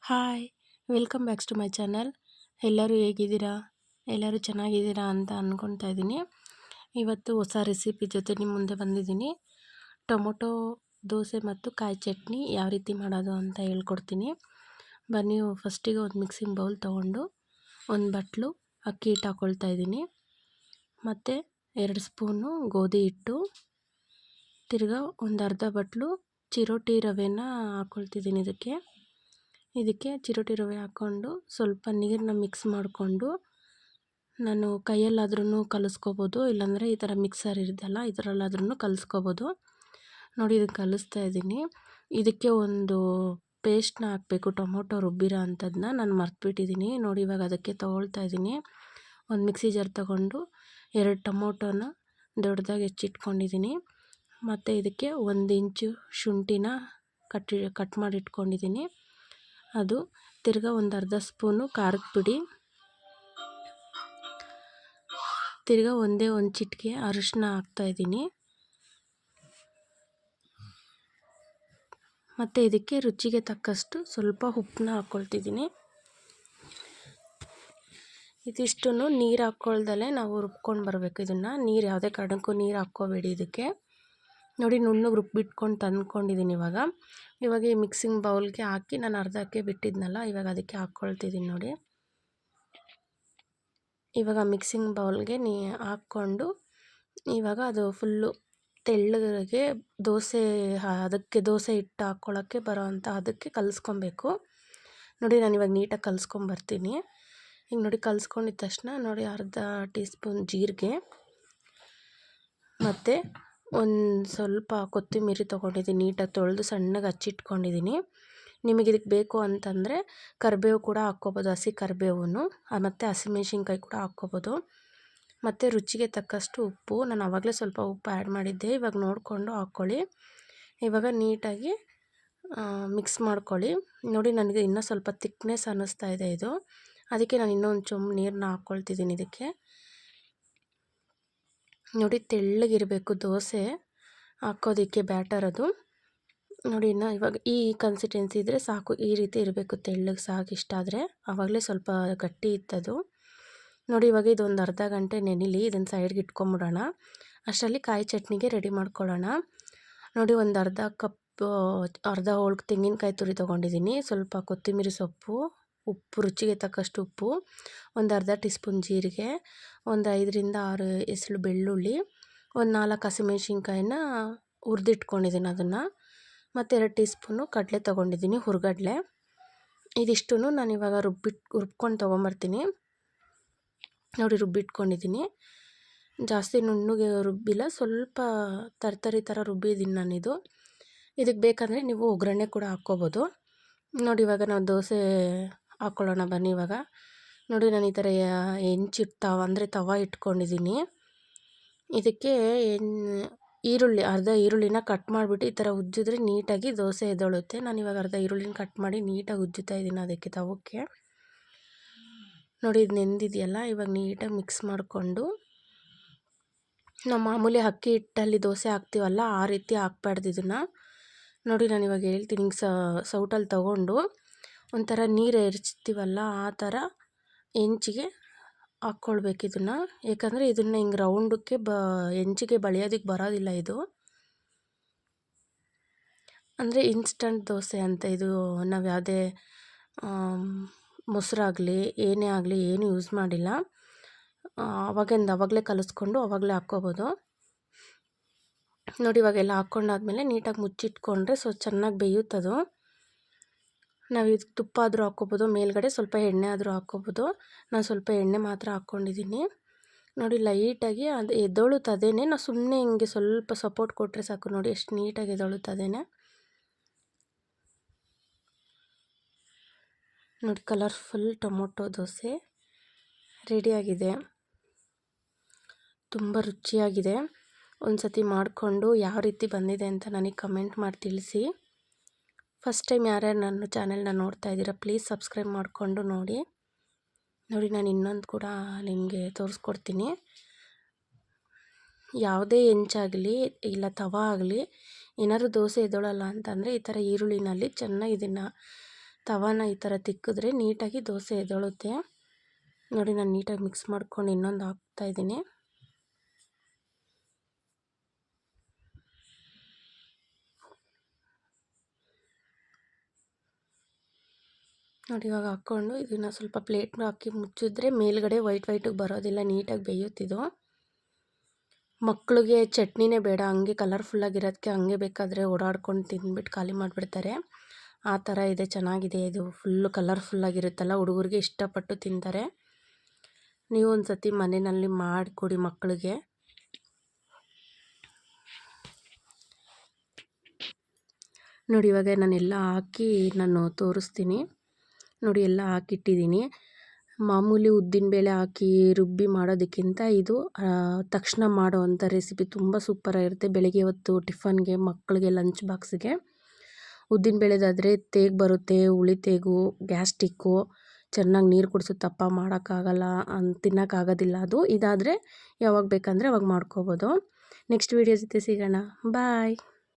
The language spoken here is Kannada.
Hi welcome backs to my channel. ಎಲ್ಲರೂ ಹೇಗಿದ್ದೀರಾ? ಎಲ್ಲರೂ ಚೆನ್ನಾಗಿದ್ದೀರಾ ಅಂತ ಅಂದ್ಕೊಳ್ತಾ ಇದ್ದೀನಿ. ಇವತ್ತು ಹೊಸ ರೆಸಿಪಿ ಜೊತೆ ನಿಮ್ಮ ಮುಂದೆ ಬಂದಿದ್ದೀನಿ. ಟೊಮೊಟೊ ದೋಸೆ ಮತ್ತು ಕಾಯಿ ಚಟ್ನಿ ಯಾವ ರೀತಿ ಮಾಡೋದು ಅಂತ ಹೇಳ್ಕೊಡ್ತೀನಿ. ಬನ್ನಿ, ಫಸ್ಟಿಗೆ ಒಂದು ಮಿಕ್ಸಿಂಗ್ ಬೌಲ್ ತೊಗೊಂಡು ಒಂದು ಬಟ್ಲು ಅಕ್ಕಿ ಹಿಟ್ಟು ಹಾಕ್ಕೊಳ್ತಾ ಇದ್ದೀನಿ. ಮತ್ತು 2 ಸ್ಪೂನು ಗೋಧಿ ಹಿಟ್ಟು, ತಿರ್ಗಾ ಒಂದು ಅರ್ಧ ಬಟ್ಲು ಚಿರೋಟಿ ರವೆನ ಹಾಕ್ಕೊಳ್ತಿದ್ದೀನಿ. ಇದಕ್ಕೆ ಚಿರೋಟಿ ರವೆ ಹಾಕ್ಕೊಂಡು ಸ್ವಲ್ಪ ನೀರನ್ನ ಮಿಕ್ಸ್ ಮಾಡಿಕೊಂಡು, ನಾನು ಕೈಯಲ್ಲಾದ್ರೂ ಕಲಿಸ್ಕೋಬೋದು, ಇಲ್ಲಾಂದರೆ ಈ ಥರ ಮಿಕ್ಸರ್ ಇರುತ್ತಲ್ಲ ಇದರಲ್ಲಾದ್ರೂ ಕಲಿಸ್ಕೋಬೋದು. ನೋಡಿ, ಇದನ್ನು ಕಲಿಸ್ತಾ ಇದ್ದೀನಿ. ಇದಕ್ಕೆ ಒಂದು ಪೇಸ್ಟ್ನ ಹಾಕಬೇಕು, ಟೊಮೊಟೊ ರುಬ್ಬಿರೋ ಅಂಥದ್ದನ್ನ ನಾನು ಮರ್ತುಬಿಟ್ಟಿದ್ದೀನಿ. ನೋಡಿ, ಇವಾಗ ಅದಕ್ಕೆ ತೊಗೊಳ್ತಾ ಇದ್ದೀನಿ. ಒಂದು ಮಿಕ್ಸಿ ಜಾರ್ ತೊಗೊಂಡು 2 ಟೊಮೊಟೊನ ದೊಡ್ಡದಾಗಿ ಹೆಚ್ಚಿಟ್ಕೊಂಡಿದ್ದೀನಿ. ಮತ್ತು ಇದಕ್ಕೆ 1 ಇಂಚು ಶುಂಠಿನ ಕಟ್ ಮಾಡಿ ಇಟ್ಕೊಂಡಿದ್ದೀನಿ. ಅದು, ತಿರ್ಗಾ ಒಂದು ಅರ್ಧ ಸ್ಪೂನು ಖಾರದ ಪುಡಿ, ತಿರ್ಗಾ ಒಂದೇ ಒಂದು ಚಿಟಿಕೆ ಅರಿಶಿನ ಹಾಕ್ತಾಯಿದ್ದೀನಿ. ಮತ್ತು ಇದಕ್ಕೆ ರುಚಿಗೆ ತಕ್ಕಷ್ಟು ಸ್ವಲ್ಪ ಉಪ್ಪನ್ನ ಹಾಕ್ಕೊಳ್ತಿದ್ದೀನಿ. ಇದಿಷ್ಟನ್ನು ನೀರು ಹಾಕ್ಕೊಳ್ದಲೇ ನಾವು ರುಬ್ಕೊಂಡು ಬರಬೇಕು. ಇದನ್ನು ನೀರು ಯಾವುದೇ ಕಾರಣಕ್ಕೂ ನೀರು ಹಾಕ್ಕೋಬೇಡಿ ಇದಕ್ಕೆ. ನೋಡಿ, ನುಣ್ಣಗೆ ರುಬ್ಬಿಟ್ಕೊಂಡು ತಂದ್ಕೊಂಡಿದ್ದೀನಿ. ಇವಾಗ ಈ ಮಿಕ್ಸಿಂಗ್ ಬೌಲ್ಗೆ ಹಾಕಿ ನಾನು ಅರ್ಧಕ್ಕೆ ಬಿಟ್ಟಿದ್ನಲ್ಲ, ಇವಾಗ ಅದಕ್ಕೆ ಹಾಕ್ಕೊಳ್ತಿದ್ದೀನಿ. ನೋಡಿ, ಇವಾಗ ಮಿಕ್ಸಿಂಗ್ ಬೌಲ್ಗೆ ಹಾಕ್ಕೊಂಡು ಇವಾಗ ಅದು ಫುಲ್ಲು ತೆಳ್ಳಗೆ ಅದಕ್ಕೆ ದೋಸೆ ಹಿಟ್ಟು ಹಾಕ್ಕೊಳ್ಳೋಕ್ಕೆ ಬರೋ ಅಂಥ ಅದಕ್ಕೆ ಕಲಿಸ್ಕೊಬೇಕು. ನೋಡಿ, ನಾನು ಇವಾಗ ನೀಟಾಗಿ ಕಲಿಸ್ಕೊಂಬರ್ತೀನಿ. ಈಗ ನೋಡಿ, ಕಲಿಸ್ಕೊಂಡಿದ್ದ ತಕ್ಷಣ ನೋಡಿ, ಅರ್ಧ ಟೀ ಸ್ಪೂನ್ ಜೀರಿಗೆ ಮತ್ತು ಒಂದು ಸ್ವಲ್ಪ ಕೊತ್ತಂಬರಿ ತೊಗೊಂಡಿದ್ದೀನಿ. ನೀಟಾಗಿ ತೊಳೆದು ಸಣ್ಣಗೆ ಹಚ್ಚಿಟ್ಕೊಂಡಿದ್ದೀನಿ. ನಿಮಗೆ ಇದಕ್ಕೆ ಬೇಕು ಅಂತಂದರೆ ಕರಿಬೇವು ಕೂಡ ಹಾಕ್ಕೋಬೋದು, ಹಸಿ ಕರಿಬೇವು ಮತ್ತು ಹಸಿಮೆಣ್ಸಿನ್ಕಾಯಿ ಕೂಡ ಹಾಕ್ಕೋಬೋದು. ಮತ್ತು ರುಚಿಗೆ ತಕ್ಕಷ್ಟು ಉಪ್ಪು, ನಾನು ಆವಾಗಲೇ ಸ್ವಲ್ಪ ಉಪ್ಪು ಆ್ಯಡ್ ಮಾಡಿದ್ದೆ, ಇವಾಗ ನೋಡಿಕೊಂಡು ಹಾಕ್ಕೊಳ್ಳಿ. ಇವಾಗ ನೀಟಾಗಿ ಮಿಕ್ಸ್ ಮಾಡ್ಕೊಳ್ಳಿ. ನೋಡಿ, ನನಗೆ ಇನ್ನೂ ಸ್ವಲ್ಪ ತಿಕ್ನೆಸ್ ಅನ್ನಿಸ್ತಾ ಇದೆ ಇದು, ಅದಕ್ಕೆ ನಾನು ಇನ್ನೊಂದು ಚೊಂಬು ನೀರನ್ನ ಹಾಕ್ಕೊಳ್ತಿದ್ದೀನಿ ಇದಕ್ಕೆ. ನೋಡಿ, ತೆಳ್ಳಗಿರಬೇಕು ದೋಸೆ ಹಾಕೋದಕ್ಕೆ ಬ್ಯಾಟರ್ ಅದು. ನೋಡಿ, ಇವಾಗ ಈ ಕನ್ಸಿಸ್ಟೆನ್ಸಿ ಇದ್ದರೆ ಸಾಕು, ಈ ರೀತಿ ಇರಬೇಕು, ತೆಳ್ಳಗೆ ಸಾಕು. ಇಷ್ಟಾದರೆ ಆವಾಗಲೇ ಸ್ವಲ್ಪ ಗಟ್ಟಿ ಇತ್ತದು. ನೋಡಿ, ಇವಾಗ ಇದೊಂದು ಅರ್ಧ ಗಂಟೆ ನೆನಿಲಿ, ಇದನ್ನು ಸೈಡ್ಗೆ ಇಟ್ಕೊಂಬಿಡೋಣ. ಅಷ್ಟರಲ್ಲಿ ಕಾಯಿ ಚಟ್ನಿಗೆ ರೆಡಿ ಮಾಡ್ಕೊಳ್ಳೋಣ. ನೋಡಿ, ಒಂದು ಅರ್ಧ ಹೋಳ್ಗೆ ತೆಂಗಿನಕಾಯಿ ತುರಿ ತೊಗೊಂಡಿದ್ದೀನಿ, ಸ್ವಲ್ಪ ಕೊತ್ತಂಬರಿ ಸೊಪ್ಪು, ಉಪ್ಪು, ರುಚಿಗೆ ತಕ್ಕಷ್ಟು ಉಪ್ಪು, ಒಂದು ಅರ್ಧ ಟೀ ಸ್ಪೂನ್ ಜೀರಿಗೆ, ಒಂದು 5ರಿಂದ 6 ಎಸಳು ಬೆಳ್ಳುಳ್ಳಿ, ಒಂದು 4 ಹಸಿಮೆಣ್ಸಿನ್ಕಾಯಿನ ಹುರಿದಿಟ್ಕೊಂಡಿದ್ದೀನಿ ಅದನ್ನು, ಮತ್ತು 2 ಟೀ ಸ್ಪೂನು ಕಡಲೆ ತೊಗೊಂಡಿದ್ದೀನಿ, ಹುರ್ಗಡಲೆ. ಇದಿಷ್ಟು ನಾನು ಇವಾಗ ರುಬ್ಕೊಂಡು ತೊಗೊಂಬರ್ತೀನಿ. ನೋಡಿ, ರುಬ್ಬಿಟ್ಕೊಂಡಿದ್ದೀನಿ. ಜಾಸ್ತಿ ನುಣ್ಣಗೆ ರುಬ್ಬಿಲ್ಲ, ಸ್ವಲ್ಪ ತರ್ತರಿ ಥರ ರುಬ್ಬಿದ್ದೀನಿ ನಾನಿದು. ಇದಕ್ಕೆ ಬೇಕಂದರೆ ನೀವು ಒಗ್ಗರಣೆ ಕೂಡ ಹಾಕ್ಕೋಬೋದು. ನೋಡಿ, ಇವಾಗ ನಾವು ದೋಸೆ ಹಾಕ್ಕೊಳ್ಳೋಣ ಬನ್ನಿ. ಇವಾಗ ನೋಡಿ, ನಾನು ಈ ಥರ ಅಂದರೆ ತವ ಇಟ್ಕೊಂಡಿದ್ದೀನಿ. ಇದಕ್ಕೆ ಅರ್ಧ ಈರುಳ್ಳಿನ ಕಟ್ ಮಾಡಿಬಿಟ್ಟು ಈ ಥರ ಉಜ್ಜಿದ್ರೆ ನೀಟಾಗಿ ದೋಸೆ ಎದ್ದೊಳುತ್ತೆ. ನಾನು ಇವಾಗ ಅರ್ಧ ಈರುಳ್ಳಿನ ಕಟ್ ಮಾಡಿ ನೀಟಾಗಿ ಉಜ್ಜುತ್ತಾ ಇದ್ದೀನಿ ಅದಕ್ಕೆ, ತವಕ್ಕೆ. ನೋಡಿ, ಇದು ನೆಂದಿದೆಯಲ್ಲ, ಇವಾಗ ನೀಟಾಗಿ ಮಿಕ್ಸ್ ಮಾಡಿಕೊಂಡು, ನಾವು ಮಾಮೂಲಿ ಅಕ್ಕಿ ಹಿಟ್ಟಲ್ಲಿ ದೋಸೆ ಹಾಕ್ತೀವಲ್ಲ ಆ ರೀತಿ ಹಾಕ್ಬಾರ್ದು ಇದನ್ನು. ನೋಡಿ, ನಾನು ಇವಾಗ ಹೇಳ್ತೀನಿ. ಸೌಟಲ್ಲಿ ತೊಗೊಂಡು ಒಂಥರ ನೀರು ಎರಚ್ತೀವಲ್ಲ ಆ ಥರ ಹೆಂಚಿಗೆ ಹಾಕ್ಕೊಳ್ಬೇಕು ಇದನ್ನು. ಯಾಕಂದರೆ ಇದನ್ನು ಹಿಂಗೆ ರೌಂಡಕ್ಕೆ ಹೆಂಚಿಗೆ ಬಳಿಯೋದಕ್ಕೆ ಬರೋದಿಲ್ಲ ಇದು. ಅಂದರೆ ಇನ್ಸ್ಟಂಟ್ ದೋಸೆ ಅಂತ ಇದು. ನಾವು ಯಾವುದೇ ಮೊಸರಾಗಲಿ ಏನೇ ಆಗಲಿ ಏನು ಯೂಸ್ ಮಾಡಿಲ್ಲ. ಆವಾಗಲೇ ಕಲಿಸ್ಕೊಂಡು ಆವಾಗಲೇ ಹಾಕ್ಕೋಬೋದು. ನೋಡಿ, ಇವಾಗೆಲ್ಲ ಹಾಕ್ಕೊಂಡಾದ್ಮೇಲೆ ನೀಟಾಗಿ ಮುಚ್ಚಿಟ್ಕೊಂಡ್ರೆ ಚೆನ್ನಾಗಿ ಬೇಯುತ್ತದು. ನಾವು ಇದಕ್ಕೆ ತುಪ್ಪ ಆದರೂ ಹಾಕ್ಕೋಬೋದು, ಮೇಲ್ಗಡೆ ಸ್ವಲ್ಪ ಎಣ್ಣೆ ಆದರೂ ಹಾಕ್ಕೋಬೋದು. ನಾನು ಸ್ವಲ್ಪ ಎಣ್ಣೆ ಮಾತ್ರ ಹಾಕ್ಕೊಂಡಿದ್ದೀನಿ. ನೋಡಿ, ಲೈಟಾಗಿ ಅದು ಎದ್ದೊಳುತ್ತದೇನೆ, ನಾವು ಸುಮ್ಮನೆ ಹಿಂಗೆ ಸ್ವಲ್ಪ ಸಪೋರ್ಟ್ ಕೊಟ್ಟರೆ ಸಾಕು. ನೋಡಿ, ಎಷ್ಟು ನೀಟಾಗಿ ಎದ್ದೊಳುತ್ತದೇನೆ. ನೋಡಿ, ಕಲರ್ಫುಲ್ ಟೊಮೊಟೊ ದೋಸೆ ರೆಡಿಯಾಗಿದೆ. ತುಂಬ ರುಚಿಯಾಗಿದೆ. ಒಂದು ಸತಿ ಮಾಡಿಕೊಂಡು ಯಾವ ರೀತಿ ಬಂದಿದೆ ಅಂತ ನನಗೆ ಕಮೆಂಟ್ ಮಾಡಿ ತಿಳಿಸಿ. ಫಸ್ಟ್ ಟೈಮ್ ಯಾರ್ಯಾರು ನನ್ನ ಚಾನೆಲ್ನ ನೋಡ್ತಾ ಇದ್ದೀರಾ, ಪ್ಲೀಸ್ ಸಬ್ಸ್ಕ್ರೈಬ್ ಮಾಡಿಕೊಂಡು ನೋಡಿ. ನೋಡಿ, ನಾನು ಇನ್ನೊಂದು ಕೂಡ ನಿಮಗೆ ತೋರಿಸ್ಕೊಡ್ತೀನಿ. ಯಾವುದೇ ಹೆಂಚಾಗಲಿ ಇಲ್ಲ ತವ ಆಗಲಿ, ಏನಾದರೂ ದೋಸೆ ಎದ್ದೊಳಲ್ಲ ಅಂತಂದರೆ ಈ ಥರ ಈರುಳ್ಳಿನಲ್ಲಿ ಚೆನ್ನಾಗಿ ಇದನ್ನು ತವಾನ ಈ ಥರ ತಿಕ್ಕಿದ್ರೆ ನೀಟಾಗಿ ದೋಸೆ ಎದ್ದೊಳುತ್ತೆ. ನೋಡಿ ನಾನು ನೀಟಾಗಿ ಮಿಕ್ಸ್ ಮಾಡ್ಕೊಂಡು ಇನ್ನೊಂದು ಹಾಕ್ತಾಯಿದ್ದೀನಿ. ನೋಡಿ ಇವಾಗ ಹಾಕ್ಕೊಂಡು ಇದನ್ನು ಸ್ವಲ್ಪ ಪ್ಲೇಟ್ನ ಹಾಕಿ ಮುಚ್ಚಿದ್ರೆ ಮೇಲ್ಗಡೆ ವೈಟಿಗೆ ಬರೋದಿಲ್ಲ, ನೀಟಾಗಿ ಬೇಯುತ್ತಿದ್ದು. ಮಕ್ಕಳಿಗೆ ಚಟ್ನಿನೇ ಬೇಡ, ಹಂಗೆ ಕಲರ್ಫುಲ್ಲಾಗಿರೋದಕ್ಕೆ ಹಂಗೆ ಬೇಕಾದರೆ ಓಡಾಡ್ಕೊಂಡು ತಿಂದ್ಬಿಟ್ಟು ಖಾಲಿ ಮಾಡಿಬಿಡ್ತಾರೆ. ಆ ಥರ ಇದೆ, ಚೆನ್ನಾಗಿದೆ. ಇದು ಫುಲ್ಲು ಕಲರ್ಫುಲ್ಲಾಗಿರುತ್ತಲ್ಲ, ಹುಡುಗರಿಗೆ ಇಷ್ಟಪಟ್ಟು ತಿಂತಾರೆ. ನೀವು ಒಂದು ಸತಿ ಮನೆಯಲ್ಲಿ ಮಾಡಿಕೊಡಿ ಮಕ್ಕಳಿಗೆ. ನೋಡಿ ಇವಾಗ ನಾನೆಲ್ಲ ಹಾಕಿ ತೋರಿಸ್ತೀನಿ. ನೋಡಿ ಎಲ್ಲ ಹಾಕಿಟ್ಟಿದ್ದೀನಿ. ಮಾಮೂಲಿ ಉದ್ದಿನಬೇಳೆ ಹಾಕಿ ರುಬ್ಬಿ ಮಾಡೋದಕ್ಕಿಂತ ಇದು ತಕ್ಷಣ ಮಾಡೋವಂಥ ರೆಸಿಪಿ ತುಂಬ ಸೂಪರಾಗಿರುತ್ತೆ. ಬೆಳಗ್ಗೆ ಹೊತ್ತು ಟಿಫನ್ಗೆ, ಮಕ್ಕಳಿಗೆ ಲಂಚ್ ಬಾಕ್ಸಿಗೆ. ಉದ್ದಿನಬೇಳೆದಾದರೆ ತೇಗು ಬರುತ್ತೆ, ಹುಳಿ ತೇಗು, ಗ್ಯಾಸ್ಟಿಕ್ಕು, ಚೆನ್ನಾಗಿ ನೀರು ಕುಡಿಸುತ್ತಪ್ಪ, ಮಾಡೋಕ್ಕಾಗಲ್ಲ ತಿನ್ನೋಕ್ಕಾಗೋದಿಲ್ಲ ಅದು. ಇದಾದರೆ ಯಾವಾಗ ಬೇಕಂದರೆ ಅವಾಗ ಮಾಡ್ಕೋಬೋದು. ನೆಕ್ಸ್ಟ್ ವೀಡಿಯೋ ಜೊತೆ ಸಿಗೋಣ. ಬಾಯ್.